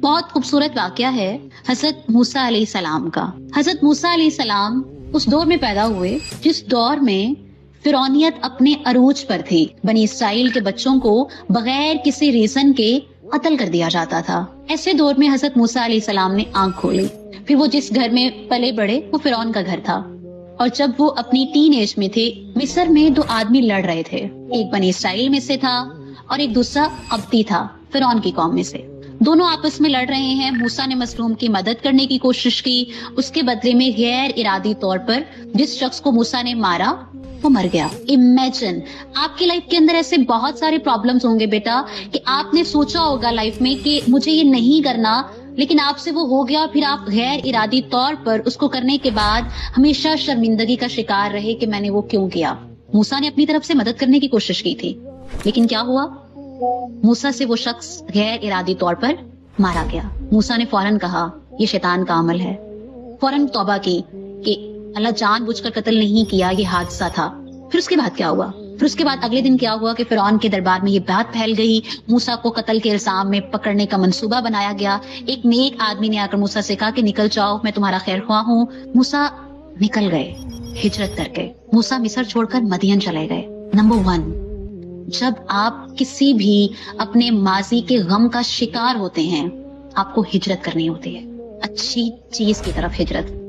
बहुत खूबसूरत वाकया है हजरत मूसा अलैहि सलाम का। हजरत मूसा अलैहि सलाम उस दौर में पैदा हुए जिस दौर में फिरौनियत अपने अरूज पर थी। बनी इसराइल के बच्चों को बगैर किसी रीजन के कत्ल कर दिया जाता था। ऐसे दौर में हजरत मूसा अलैहि सलाम ने आंख खोली। फिर वो जिस घर में पले बड़े वो फिरौन का घर था, और जब वो अपनी टीन एज में थे, मिस्र में दो आदमी लड़ रहे थे। एक बनी इसराइल में से था और एक दूसरा अब्दी था, फिरौन की कौम में से। दोनों आपस में लड़ रहे हैं। मूसा ने मजलूम की मदद करने की कोशिश की। उसके बदले में गैर इरादी तौर पर जिस शख्स को मूसा ने मारा वो मर गया। इमेजिन, आपकी लाइफ के अंदर ऐसे बहुत सारे प्रॉब्लम्स होंगे बेटा कि आपने सोचा होगा लाइफ में कि मुझे ये नहीं करना, लेकिन आपसे वो हो गया, फिर आप गैर इरादी तौर पर उसको करने के बाद हमेशा शर्मिंदगी का शिकार रहे कि मैंने वो क्यों किया। मूसा ने अपनी तरफ से मदद करने की कोशिश की थी, लेकिन क्या हुआ? मूसा से वो शख्स गैर इरादी तौर पर मारा गया। मूसा ने फौरन कहा ये शैतान का अमल है। फौरन तौबा की कि अल्लाह जानबूझकर कत्ल नहीं किया, ये हादसा था। फिर उसके बाद क्या हुआ? फिर उसके बाद अगले दिन क्या हुआ कि फिरौन के दरबार में ये बात फैल गई। मूसा को कत्ल के इल्जाम में पकड़ने का मंसूबा बनाया गया। एक नेक आदमी ने आकर मूसा से कहा कि निकल जाओ, मैं तुम्हारा खैर ख्वाह हूँ। मूसा निकल गए हिजरत करके। मूसा मिस्र छोड़कर मदियन चले गए। नंबर 1, जब आप किसी भी अपने माजी के गम का शिकार होते हैं, आपको हिजरत करनी होती है, अच्छी चीज की तरफ हिजरत।